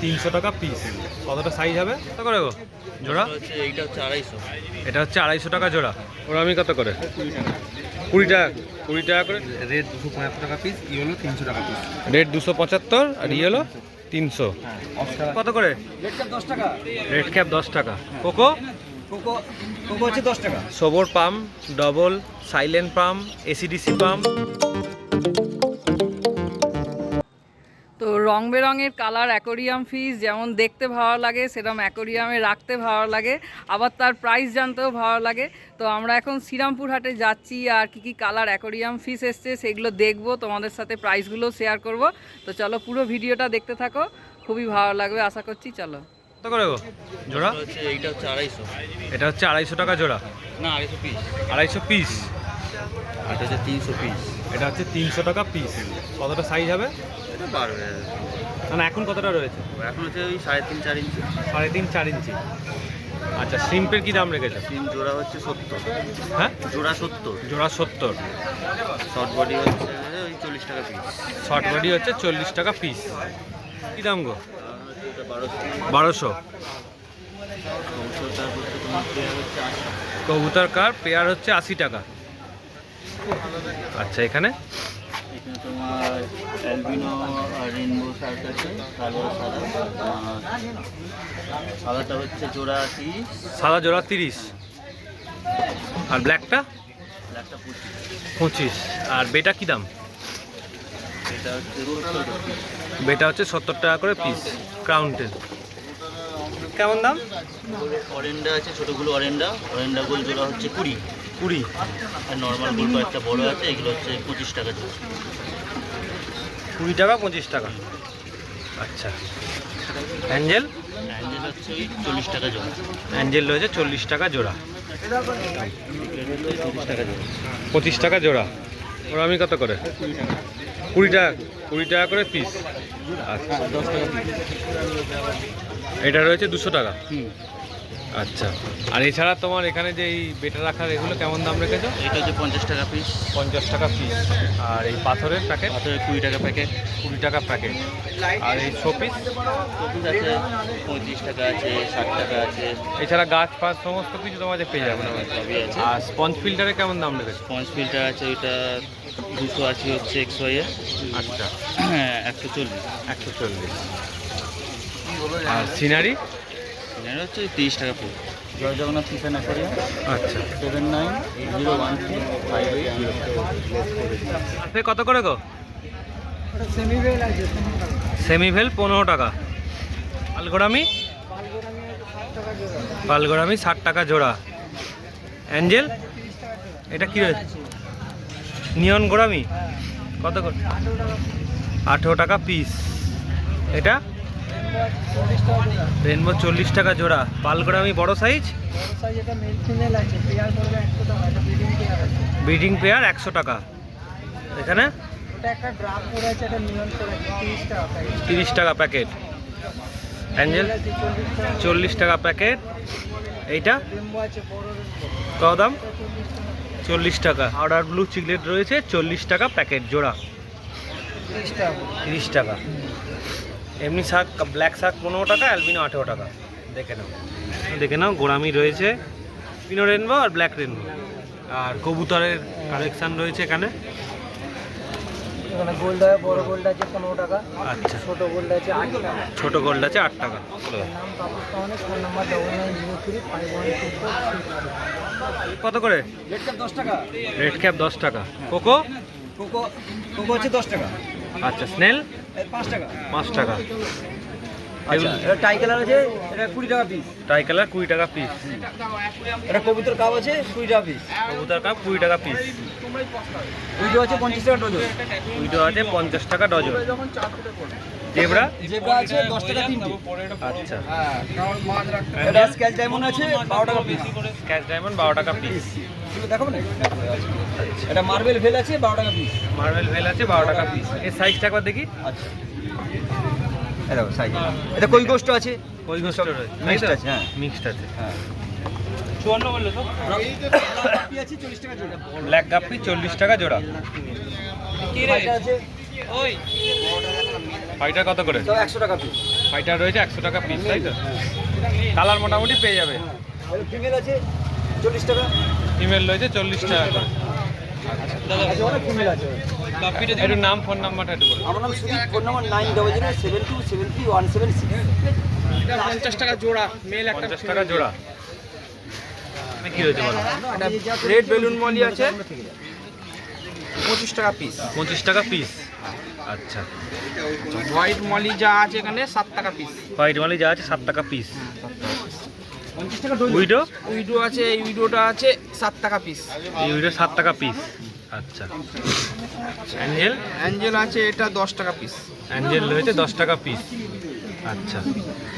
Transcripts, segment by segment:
300 টাকা পিস। কতটা সাইজ হবে? কত করে গো জোড়া? এইটা হচ্ছে 250। এটা হচ্ছে 250 টাকা জোড়া। ওরা আমি কত করে? 20 টাকা। 20 টাকা করে। রেড 275 টাকা পিস, ইয়েলো 300 টাকা পিস। রেড 275 আর ইয়েলো 300। কত করে? রেড ক্যাপ 10 টাকা। রেড ক্যাপ 10 টাকা। কোকো কোকো কোকো হচ্ছে 10 টাকা। সবর পাম, ডবল, সাইলেন্ট পাম, এসিডিসি পাম। তো রং বেরঙের কালার অ্যাকোরিয়াম ফিশ যেমন দেখতে ভালো লাগে সেরকম অ্যাকোরিয়ামে রাখতে ভালো লাগে, আবার তার প্রাইস জানতেও ভালো লাগে। তো আমরা এখন শ্রীরামপুর হাটে যাচ্ছি আর কি কালার অ্যাকোরিয়াম ফিশ এসছে সেগুলো দেখবো, তোমাদের সাথে প্রাইসগুলো শেয়ার করব। তো চলো পুরো ভিডিওটা দেখতে থাকো, খুবই ভালো লাগবে আশা করছি। চলো। কত করে গো জোড়া? এইটা হচ্ছে 250। এটা হচ্ছে 250 টাকা জোড়া। না 250 পিস। 250 পিস। এটা হচ্ছে 300 পিস। এটা হচ্ছে 300 টাকা পিস। কতটা সাইজ হবে? এটা বাড়বে। না এখন কতটা রয়েছে? এখন হচ্ছে ওই 3.5 4 ইঞ্চি। 3.5 4 ইঞ্চি। আচ্ছা, শ্রিম্পের কি দাম রেখেছো? সিম জোড়া হচ্ছে 70। হ্যাঁ, জোড়া 70। জোড়া 70। শর্ট বডি হচ্ছে ওই 40 টাকা পিস। শর্ট বডি হচ্ছে 40 টাকা পিস। কি দাম গো? এটা 1200। 1200। কবুতরটা হচ্ছে তোমার পেয়ার হচ্ছে 80। কবুতর কার পেয়ার হচ্ছে 80 টাকা। আচ্ছা, এখানে এখানে তোমার অ্যালবিনো আর রেনবো শার্ট আছে, কালো আর সাদা। সাদাটা হচ্ছে জোড়া 30। সাদা জোড়া 30। আর ব্ল্যাকটা? ব্ল্যাকটা 25। 25। আর বেটা কি দাম? এটা হচ্ছে 70 টাকা পিস। বেটা হচ্ছে 70 টাকা করে পিস। ক্রাউনটেন কেমন দাম? অরেন্ডা আছে, ছোটোগুলো অরেন্ডা। অরেন্ডা গোল জোড়া হচ্ছে 20। 20। আর নর্মাল গোল কয়েকটা বড় আছে, এগুলো হচ্ছে 25 টাকা জোড়া। 20 টাকা 25 টাকা। আচ্ছা, অ্যাঞ্জেল? অ্যাঞ্জেল হচ্ছে ওই 40 টাকা জোড়া। অ্যাঞ্জেল রয়েছে 40 টাকা জোড়া। 30 টাকা জোড়া। 25 টাকা জোড়া। ওরা আমি কত করে? 20 টাকা। 20 টাকা করে পিস। আচ্ছা, 10 টাকা পিস। এটা রয়েছে 200 টাকা। আচ্ছা, আর এছাড়া তোমার এখানে যে এই বেটা রাখার এগুলো কেমন দাম রেখেছো? এটা হচ্ছে 50 টাকা পিস। 50 টাকা পিস। আর এই পাথরের প্যাকেট? পাথরের 20 টাকা প্যাকেট। 20 টাকা প্যাকেট। আর এই শোপিস? শোপিস আছে 35 টাকা আছে, 60 টাকা আছে। এছাড়া গাছ ফাছ সমস্ত কিছু তোমাদের পেয়ে যাবে। সবই আছে। আর স্পঞ্জ ফিল্টারে কেমন দাম রেখেছো? স্পঞ্জ ফিল্টার আছে, ওইটা 280 হচ্ছে XY এর। আচ্ছা, হ্যাঁ 140। 140। আর সিনারি? এটা হচ্ছে 30 টাকা পিস। জয় জগন্নাথ কিচেন অ্যাকোরিয়াম। আচ্ছা, 79013580। কত করে গো? সেমিভেল 15 টাকা। পালগোরামি? পালগোরামি 60 টাকা জোড়া। অ্যাঞ্জেল? এটা কি রয়েছে? নিয়ন গোরামি কত করে? 18 টাকা পিস। এটা রেনবো 40 টাকা জোড়া। পালগোরামি বড় সাইজ? ব্রিডিং পেয়ার 100 টাকা। এখানে 30 টাকা প্যাকেট। অ্যাঞ্জেল 40 টাকা প্যাকেট। এইটা কত দাম? 40 টাকা। পাউডার ব্লু চিকলেট রয়েছে 40 টাকা প্যাকেট জোড়া। 30 টাকা। এমনি শাক ব্ল্যাক শাক 15 টাকা, অ্যালবিনো 18 টাকা। দেখে নাও গোরামি রয়েছে, পিনো রেনবো আর ব্ল্যাক রেনবো। আর কবুতরের কালেকশান রয়েছে এখানে। গোল্ড বড় গোল্ড আছে 15 টাকা। আচ্ছা, ছোট গোল্ড আছে 8 টাকা। ছোট গোল্ড আছে 8 টাকা। নাম তাপস পাওয়ানের, ফোন নাম্বার 99035124। কত করে? রেড ক্যাপ 10 টাকা। রেড ক্যাপ 10 টাকা। কোকো? কোকো কোকো হচ্ছে 10 টাকা। আচ্ছা, স্নেল 5 টাকা। 5 টাকা। আচ্ছা, এটা টাই কালার আছে, এটা 20 টাকা পিস। ট্রাই কালার 20 টাকা পিস। এটা কবুতর কাপ আছে 20 টাকা পিস। কবুতর কাপ 20 টাকা পিস। উইডো আছে 50 টাকা ডজন। উইডো আছে 50 টাকা ডজন। জেব্রা? জেব্রা আছে 10 টাকা তিনটে। আচ্ছা, এটা স্কেচ ডায়মন্ড আছে 12 টাকা পিস। ক্যাশ ডায়মন্ড 12 টাকা পিস। এগুলো দেখাবো না? এটা মার্বেল ভেল আছে 12 টাকা পিস। মার্বেল ভেল আছে 12 টাকা পিস। এর সাইজটা একবার দেখি। আচ্ছা, এটা সাইজ। এটা কই গোস্ট আছে, ওই গোস্ট রয়েছে, মিক্সড আছে। হ্যাঁ মিক্সড আছে। হ্যাঁ। 54 বললে তো? গাপ্পি আছে 40 টাকা জোড়া। ব্ল্যাক গাপ্পি 40 টাকা জোড়া। কি রেট আছে? ওইটা কত করে? তো 100 টাকা পিস। ফাইটার রয়েছে 100 টাকা পিস, তাই তো? কালার মোটামুটি পেয়ে যাবে। ফিমেল আছে 40 টাকা। ফিমেল রয়েছে 40 টাকা করে। আচ্ছা, অনেক ফিমেল আছে। একটু নাম ফোন নাম্বারটা একটু বলুন। আমার নাম সুদীপ, ফোন নাম্বার 9007273176। 50 টাকা জোড়া মেল, 50 টাকা জোড়া। কি রয়েছে বলো? রেড বেলুন মলি আছে 25 টাকা পিস। 25 টাকা পিস। আচ্ছা, হোয়াইট মলি যা আছে এখানে 7 টাকা পিস। হোয়াইট মালি যা আছে 7 টাকা পিস। উইডো, উইডো আছে, এই উইডোটা আছে 7 টাকা পিস। এই উইডো 7 টাকা পিস। আচ্ছা, অ্যাঞ্জেল, অ্যাঞ্জেল আছে এটা 10 টাকা পিস। অ্যাঞ্জেল রয়েছে 10 টাকা পিস। আচ্ছা,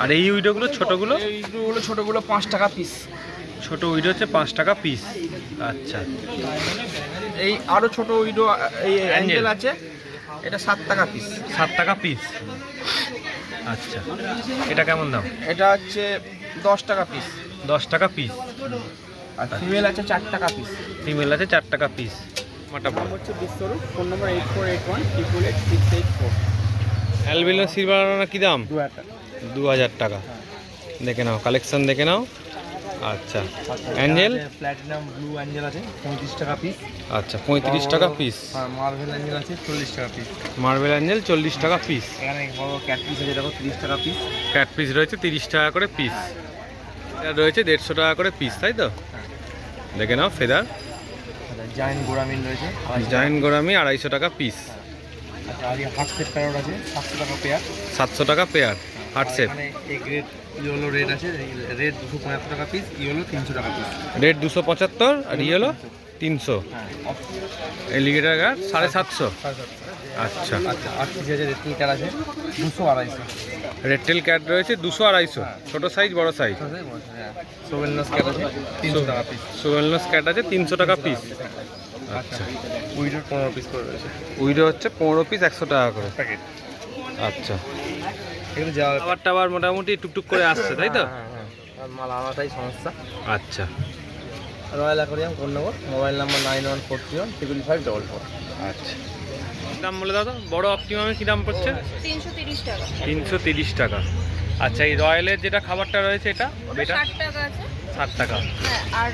আর এই উইডোগুলো ছোটোগুলো? এই উইডোগুলো ছোটোগুলো 5 টাকা পিস। ছোটো উইডো হচ্ছে 5 টাকা পিস। আচ্ছা, এই আরও ছোট উইডো এই অ্যাঞ্জেল আছে, এটা 7 টাকা পিস। 7 টাকা পিস। আচ্ছা, এটা কেমন দাম? এটা হচ্ছে 10 টাকা পিস। 10 টাকা পিস। আর ফিমেল আছে 4 টাকা পিস। ফিমেল আছে 4 টাকা পিস। মাটা বলো। হচ্ছে বিশ্বরূপ, ফোন নম্বর 8481888684। অ্যালবিনো সিলভার কি দাম? 2000 টাকা। 2000 টাকা। দেখে নাও, কালেকশন দেখে নাও। আচ্ছা, অ্যাঞ্জেল? প্ল্যাটিনাম ব্লু অ্যাঞ্জেল আছে 35 টাকা পিস। আচ্ছা, 35 টাকা পিস। আর মার্বেল অ্যাঞ্জেল আছে 40 টাকা পিস। মার্বেল অ্যাঞ্জেল 40 টাকা পিস। এখানে বড় ক্যাট পিস আছে দেখো 30 টাকা পিস। ক্যাট পিস রয়েছে 30 টাকা করে পিস। এটা রয়েছে 150 টাকা করে পিস, তাই তো? দেখে নাও, ফেদার জায়েন্ট গোরামিন রয়েছে জায়েন্ট গোরামি 250 টাকা পিস। আচ্ছা, আর এই হার্ট সেট প্যারট আছে 700 টাকা পেয়ার। 700 টাকা পেয়ার হার্ট শেপ। মানে এই গ্রেড ইয়েলো রেড আছে, রেড 275 টাকা পিস, ইয়েলো 300 টাকা পিস। রেড 275 আর ইয়েলো 300। হ্যাঁ, এলিগেটার গাছ 750। আচ্ছা, আচ্ছা 8 পিস আছে, রেড কার আছে 200 250। রেড টেল ক্যাট রয়েছে 200 250, ছোট সাইজ বড় সাইজ। সোভেলনাস ক্যাট আছে 300 টাকা পিস। সুভেলনস ক্যাট আছে 300 টাকা পিস। আচ্ছা, উইডোর 15 পিস করে রয়েছে উইডো হচ্ছে 15 পিস 100 টাকা করে। প্যাকেট। আচ্ছা, এখানে যাওয়া খাবার টাবার মোটামুটি টুকটুক করে আসছে, তাই তো? আর মাল আনাটাই সমস্যা। আচ্ছা, রয়্যাল অ্যাকোয়ারিয়াম, ফোন নম্বর মোবাইল নাম্বার 9143155544। আচ্ছা, দাম বলে দাও তো। বড় অপটিমামে কি দাম পড়ছে? 330 টাকা। 330 টাকা। আচ্ছা, এই রয়্যালের যেটা খাবারটা রয়েছে এটা, এটা 60 টাকা আছে। 60 টাকা। হ্যাঁ, আর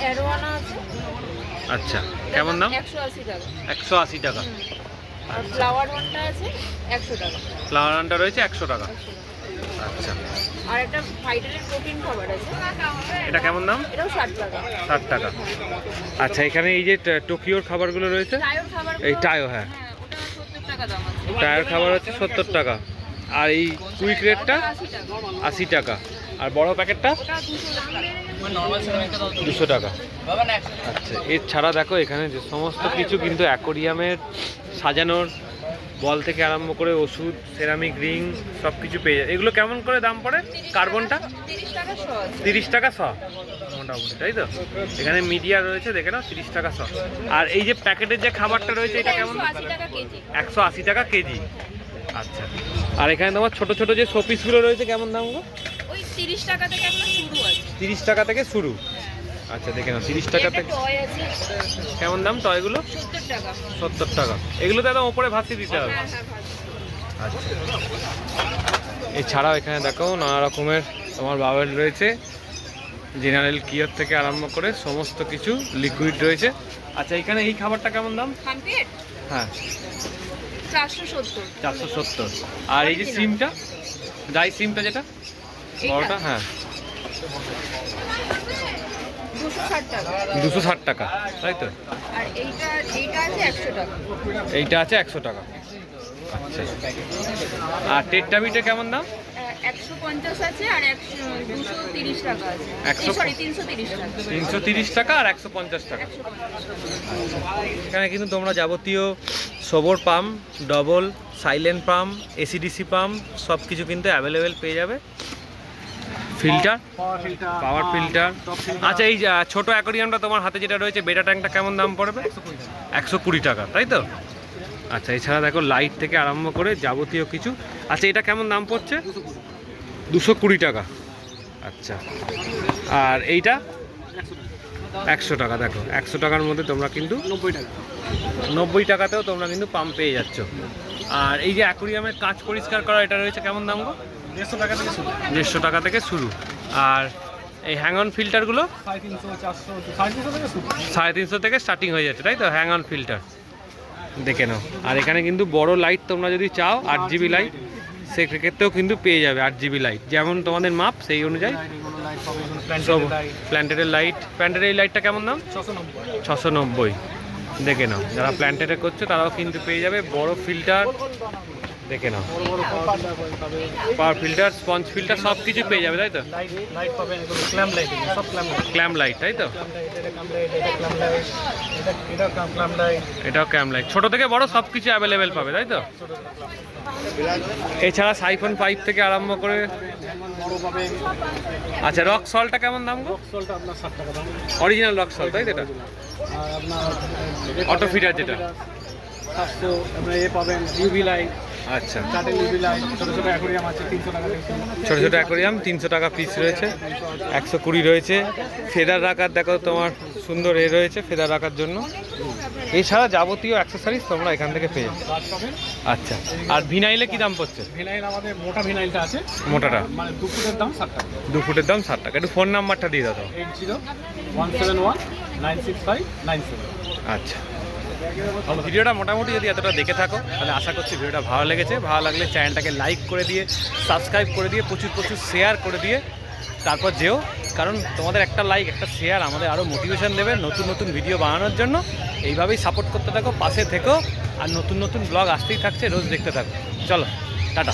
অ্যারোয়ানা আছে। আচ্ছা, কেমন দাম? 180 টাকা। 180 টাকা। আর ফ্লাওয়ার ওয়ানটা আছে 100 টাকা। ফ্লাওয়ার আনটা রয়েছে 100 টাকা। আচ্ছা, আর একটা ফাইটারের প্রোটিন খাবার আছে, এটা কেমন দাম? এটাও 60 টাকা। 60 টাকা। আচ্ছা, এখানে এই যে টোকিওর খাবারগুলো রয়েছে, টায়োর খাবার, এই টায়ো, হ্যাঁ, ওটা 70 টাকা দাম আছে। টায়ার খাবার হচ্ছে 70 টাকা। আর এই কুইক রেটটা 80 টাকা। 80 টাকা। আর বড় প্যাকেটটা ওটা 200 টাকা। 200 টাকা। আচ্ছা, এছাড়া দেখো এখানে যে সমস্ত কিছু কিন্তু অ্যাকোরিয়ামের সাজানোর বল থেকে আরম্ভ করে ওষুধ, সেরামিক রিং সব কিছু পেয়ে যায়। এগুলো কেমন করে দাম পড়ে? কার্বনটা 30 টাকা শ আছে। 30 টাকা শ মোটামুটি, তাই তো? এখানে মিডিয়া রয়েছে, দেখে নাও, 30 টাকা শ। আর এই যে প্যাকেটের যে খাবারটা রয়েছে এটা কেমন? 180 টাকা কেজি। 180 টাকা কেজি। আচ্ছা, আর এখানে তোমার ছোট ছোট যে শোপিসগুলো রয়েছে কেমন দাম গো? ওই 30 টাকা থেকে আপনার শুরু আছে। 30 টাকা থেকে শুরু। আচ্ছা, দেখে নাও, 30 টাকা একটা থেকে টয় আছে কেমন দাম টয়গুলো? 70 টাকা। 70 টাকা। এগুলো তো একদম ওপরে ভাসিয়ে দিতে হবে। হ্যাঁ হ্যাঁ, ভালো। আচ্ছা, এছাড়াও এখানে দেখো নানা রকমের তোমার বাবেল রয়েছে, জেনারেল কিয়ার থেকে আরম্ভ করে সমস্ত কিছু লিকুইড রয়েছে। আচ্ছা, এখানে এই খাবারটা কেমন দাম? হামপিয়েট হ্যাঁ, 470। 470। আর এই যে সিমটা, ড্রাই সিমটা যেটা বড়টা, হ্যাঁ, 260 টাকা। 260 টাকা, তাই তো? আর এইটা আছে 100 টাকা। এইটা আছে 100 টাকা। আচ্ছা, আর টেট্টাবিটা কেমন দাম? 150 আছে আর 230 টাকা আছে। 100 সরি, 330 টাকা। 330 টাকা আর 150 টাকা। 150। এখানে কিন্তু তোমরা যাবতীয় সবর pump, double, silent pump, AC DC pump সব কিছু কিন্তু অ্যাভেলেবেল পেয়ে যাবে। Filter, power filter. আচ্ছা, এই ছোট অ্যাকোরিয়ামটা তোমার হাতে যেটা রয়েছে, বেটা ট্যাঙ্কটা কেমন দাম পড়বে? 120 টাকা, তাই তো? আচ্ছা, এছাড়া দেখো লাইট থেকে আরম্ভ করে যাবতীয় কিছু। আচ্ছা, এটা কেমন দাম পড়ছে? 220 টাকা। আচ্ছা, আর এইটা 100 টাকা। দেখো 100 টাকার মধ্যে তোমরা কিন্তু 90 টাকাতেও তোমরা কিন্তু পাম্প পেয়ে যাচ্ছ। আর এই যে অ্যাকোরিয়ামের কাঁচ পরিষ্কার করা, এটা রয়েছে কেমন দাম গো? 150 টাকা থেকে শুরু। 150 টাকা থেকে শুরু। আর এই হ্যাং অন ফিল্টারগুলো 350, 400, 350 থেকে শুরু। 350 থেকে স্টার্টিং হয়ে যাচ্ছে, তাই তো? হ্যাং অন ফিল্টার দেখে নাও। আর এখানে কিন্তু বড় লাইট তোমরা যদি চাও 8GB লাইট, সেক্ষেত্রেও কিন্তু পেয়ে যাবে 8GB লাইট, যেমন তোমাদের মাপ সেই অনুযায়ী সব। প্ল্যান্টেডের লাইট, প্ল্যান্টেডের এই লাইটটা কেমন দাম? 690। দেখে নাও, যারা প্ল্যান্টেডে করছে তারাও কিন্তু পেয়ে যাবে বড় ফিল্টার। দেখে নাও, পাওয়ার ফিল্টার, স্পঞ্জ ফিল্টার সব কিছু পেয়ে যাবে, তাই তো? লাইট পাবেন, এগুলো ক্ল্যাম্প লাইট, সব ক্ল্যাম্প লাইট। ক্ল্যাম্প লাইট, তাই তো? এটা ক্ল্যাম্প লাইট। এটাও ক্ল্যাম্প লাইট, ছোট থেকে বড় সব কিছু অ্যাভেলেবেল পাবে, তাই তো? এছাড়া সাইফন পাইপ থেকে আরম্ভ করে। আচ্ছা, রক সল্টটা কেমন দাম গো? সোলটা আপনার 60 টাকা দাম। অরিজিনাল রক সল্ট, তাই তো? এটা আর আপনার অটো ফিটার যেটা। 700 আপনার এ পাবেন ইউভি লাইট, আচ্ছা, কাটেল ইউভি লাইট, ছোট ছোট অ্যাকোরিয়াম আছে 300 টাকা থেকে শুরু। ছোটো ছোটো অ্যাকোরিয়াম 300 টাকা পিস রয়েছে, 120 রয়েছে। ফেদার রাখার দেখো তোমার সুন্দর এ রয়েছে ফেদার রাখার জন্য। এছাড়া যাবতীয় অ্যাক্সেসরিজ তোমরা এখান থেকে পেয়ে যাবে। গাছ পাবেন। আচ্ছা, আর ভিনাইলে কি দাম পড়ছে? ভিনাইল আমাদের মোটা ভিনাইলটা আছে, মোটাটা মানে 2 ফুটের দাম 60 টাকা। 2 ফুটের দাম 60 টাকা। একটু ফোন নাম্বারটা দিয়ে দাও তো। 8017196597। আচ্ছা, ভিডিওটা মোটামুটি যদি এতটা দেখে থাকো তাহলে আশা করছি ভিডিওটা ভালো লেগেছে। ভালো লাগলে চ্যানেলটাকে লাইক করে দিয়ে, সাবস্ক্রাইব করে দিয়ে, প্রচুর প্রচুর শেয়ার করে দিয়ে তারপর যেও, কারণ তোমাদের একটা লাইক, একটা শেয়ার আমাদের আরও মোটিভেশন দেবে নতুন নতুন ভিডিও বানানোর জন্য। এইভাবেই সাপোর্ট করতে থাকো, পাশে থেকো, আর নতুন নতুন ব্লগ আসতেই থাকছে, রোজ দেখতে থাকো। চলো, টাটা।